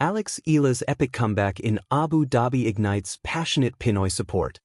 Alex Eala's epic comeback in Abu Dhabi ignites passionate Pinoy support.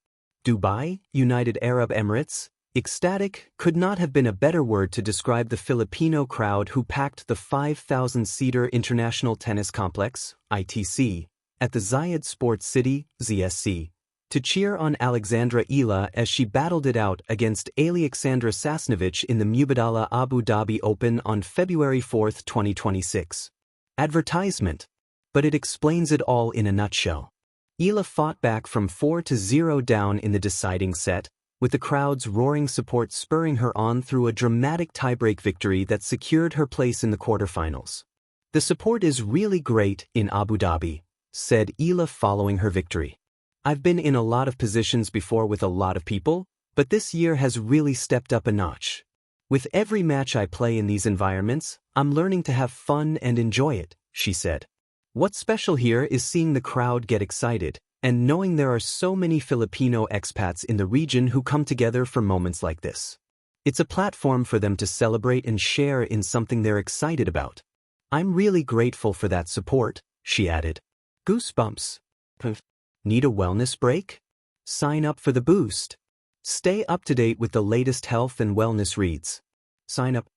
Dubai, United Arab Emirates, ecstatic could not have been a better word to describe the Filipino crowd who packed the 5,000-seater International Tennis Complex, ITC, at the Zayed Sports City, ZSC, to cheer on Alexandra Eala as she battled it out against Alexandra Sasnovich in the Mubadala Abu Dhabi Open on February 4, 2026. Advertisement. But it explains it all in a nutshell. Eala fought back from 4-0 down in the deciding set, with the crowd's roaring support spurring her on through a dramatic tiebreak victory that secured her place in the quarterfinals. "The support is really great in Abu Dhabi," said Eala following her victory. "I've been in a lot of positions before with a lot of people, but this year has really stepped up a notch. With every match I play in these environments, I'm learning to have fun and enjoy it," she said. "What's special here is seeing the crowd get excited, and knowing there are so many Filipino expats in the region who come together for moments like this. It's a platform for them to celebrate and share in something they're excited about. I'm really grateful for that support," she added. Goosebumps. Need a wellness break? Sign up for the Boost. Stay up to date with the latest health and wellness reads. Sign up.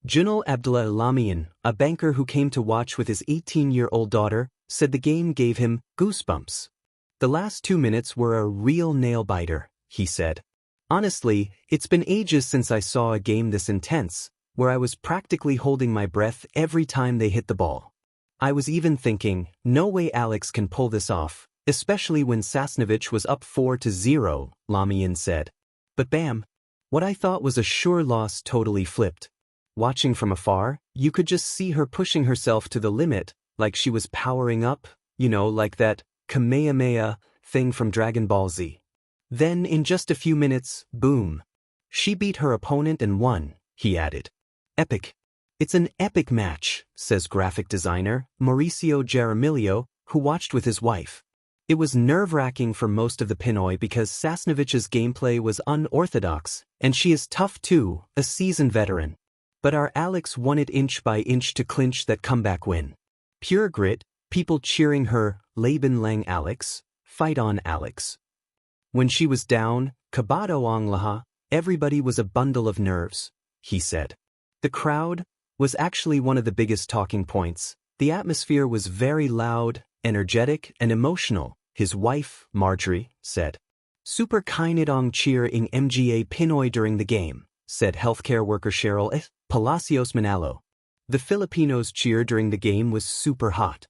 Junal Abdullah Alamian, a banker who came to watch with his 18-year-old daughter, said the game gave him goosebumps. "The last 2 minutes were a real nail-biter," he said. "Honestly, it's been ages since I saw a game this intense, where I was practically holding my breath every time they hit the ball. I was even thinking, no way Alex can pull this off, especially when Sasnovich was up 4-0, Lamian said. But bam! What I thought was a sure loss totally flipped. Watching from afar, you could just see her pushing herself to the limit, like she was powering up, like that Kamehameha thing from Dragon Ball Z. Then in just a few minutes, boom. She beat her opponent and won," he added. "Epic. It's an epic match," says graphic designer Mauricio Jaramillo, who watched with his wife. "It was nerve-wracking for most of the Pinoy because Sasnovich's gameplay was unorthodox, and she is tough too, a seasoned veteran. But our Alex won it inch by inch to clinch that comeback win. Pure grit, people cheering her, Laban lang Alex, fight on Alex. When she was down, kabado ang laha, everybody was a bundle of nerves," he said. The crowd was actually one of the biggest talking points. The atmosphere was very loud, energetic, and emotional, his wife, Marjorie, said. "Super kainit ang cheer ing mga Pinoy during the game," said healthcare worker Cheryl Palacios Manalo. "The Filipinos' cheer during the game was super hot.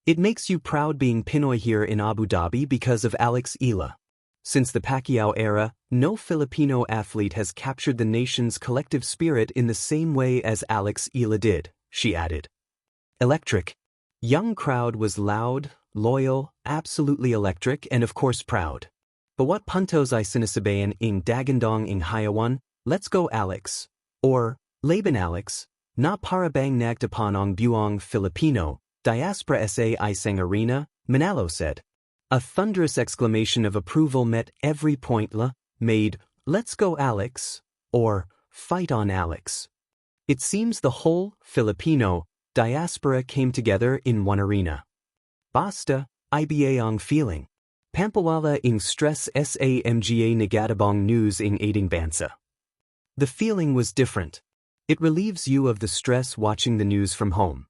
It makes you proud being Pinoy here in Abu Dhabi because of Alex Eala. Since the Pacquiao era, no Filipino athlete has captured the nation's collective spirit in the same way as Alex Eala did," she added. Electric. Young crowd was loud, loyal, absolutely electric, and of course proud. "But what puntos I sinasabayan ing dagandong ing hayawan, let's go Alex," or "Laban Alex, na para bang nagtapan ang buong Filipino, diaspora sa isang arena," Manalo said. A thunderous exclamation of approval met every point made, "Let's go Alex," or "Fight on Alex." It seems the whole Filipino diaspora came together in one arena. Basta, iba ang feeling. Pampawala ing stress sa mga negatabong news ing ating bansa. The feeling was different. It relieves you of the stress watching the news from home.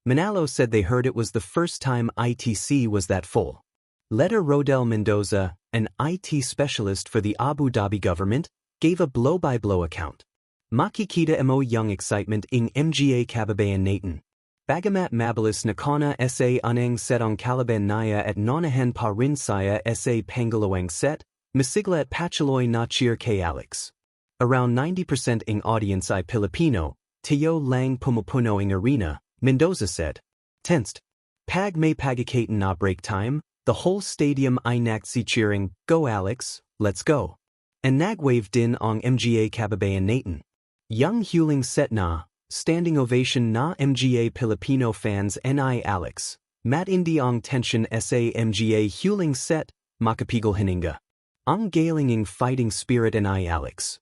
Manalo said they heard it was the first time ITC was that full. Letter Rodel Mendoza, an IT specialist for the Abu Dhabi government, gave a blow-by-blow account. "Makikita mo yung excitement ing mga kababayan natin. Bagamat mabilis nakona sa unang setong kalaban naya at nonahan pa rin saya sa pangalawang set, masigla at patuloy na cheer kay Alex. Around 90% ing audience ay Filipino, tayo lang pumupuno ing arena," Mendoza said. Tensed. "Pag may pagkakaitan na break time, the whole stadium ay nagsi cheering, 'Go Alex, let's go.' And nagwave din ang mga kababayan natin. Young huling set na, standing ovation na mga Filipino fans ni Alex. Matindi ang tension sa mga huling set, makapigil hininga. Ang galinging fighting spirit ni Alex.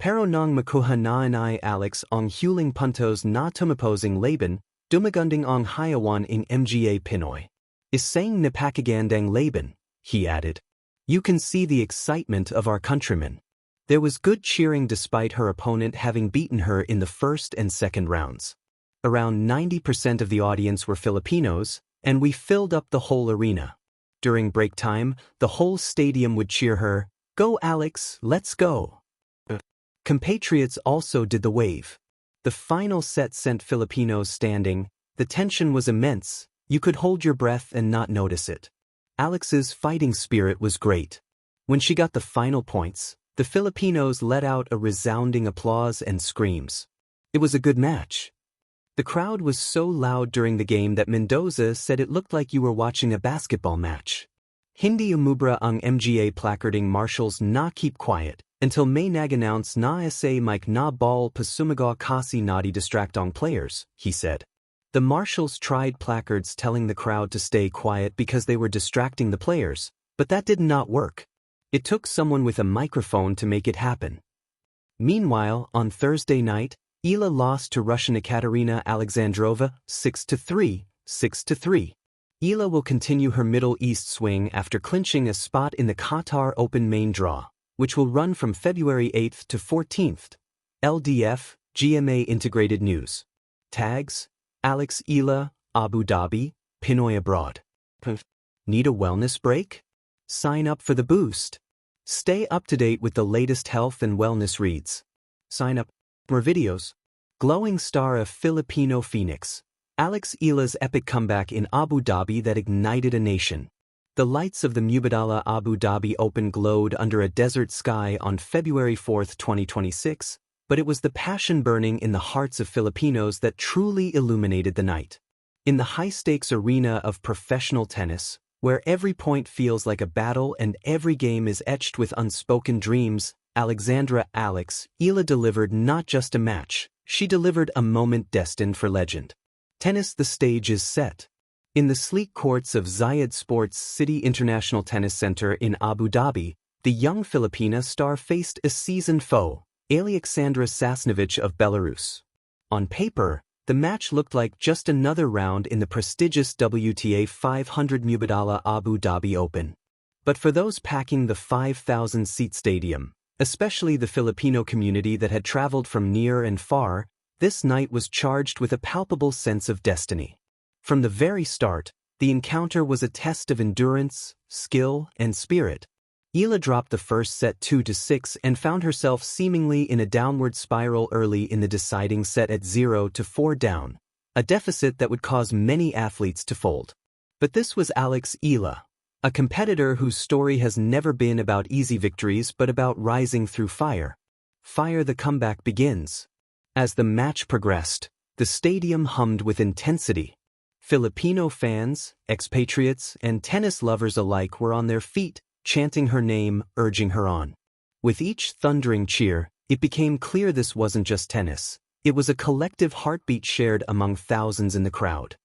Pero nang makuha na ni Alex ang huling puntos na tumaposing Laban, Dumagunding ang Hayawan in Mga Pinoy. Isang napakagandang laban, he added. You can see the excitement of our countrymen. There was good cheering despite her opponent having beaten her in the first and second rounds. Around 90% of the audience were Filipinos, and we filled up the whole arena. During break time, the whole stadium would cheer her, "Go Alex, let's go." Compatriots also did the wave. The final set sent Filipinos standing. The tension was immense. You could hold your breath and not notice it. Alex's fighting spirit was great. When she got the final points, the Filipinos let out a resounding applause and screams. It was a good match. The crowd was so loud during the game that Mendoza said it looked like you were watching a basketball match. Hindi umubra ang Mga placarding marshals na keep quiet until may nag-announce na sa Mike na ball pasumagaw kasi nadi distractong players, he said. The marshals tried placards telling the crowd to stay quiet because they were distracting the players, but that did not work. It took someone with a microphone to make it happen. Meanwhile, on Thursday night, Eala lost to Russian Ekaterina Alexandrova 6-3, 6-3. Eala will continue her Middle East swing after clinching a spot in the Qatar Open main draw, which will run from February 8th to 14th. LDF, GMA Integrated News. Tags: Alex Eala, Abu Dhabi, Pinoy abroad. Need a wellness break? Sign up for the boost. Stay up to date with the latest health and wellness reads. Sign up. More videos. Glowing star of Filipino Phoenix. Alex Eala's epic comeback in Abu Dhabi that ignited a nation. The lights of the Mubadala Abu Dhabi Open glowed under a desert sky on February 4, 2026, but it was the passion burning in the hearts of Filipinos that truly illuminated the night. In the high-stakes arena of professional tennis, where every point feels like a battle and every game is etched with unspoken dreams, Alex Eala delivered not just a match, she delivered a moment destined for legend. Tennis: the stage is set. In the sleek courts of Zayed Sports City International Tennis Center in Abu Dhabi, the young Filipina star faced a seasoned foe, Alexandra Sasnovich of Belarus. On paper, the match looked like just another round in the prestigious WTA 500 Mubadala Abu Dhabi Open. But for those packing the 5,000-seat stadium, especially the Filipino community that had traveled from near and far, this night was charged with a palpable sense of destiny. From the very start, the encounter was a test of endurance, skill, and spirit. Eala dropped the first set 2-6 and found herself seemingly in a downward spiral early in the deciding set at 0-4 down, a deficit that would cause many athletes to fold. But this was Alex Eala, a competitor whose story has never been about easy victories but about rising through fire. Fire: the comeback begins. As the match progressed, the stadium hummed with intensity. Filipino fans, expatriates, and tennis lovers alike were on their feet, chanting her name, urging her on. With each thundering cheer, it became clear this wasn't just tennis. It was a collective heartbeat shared among thousands in the crowd.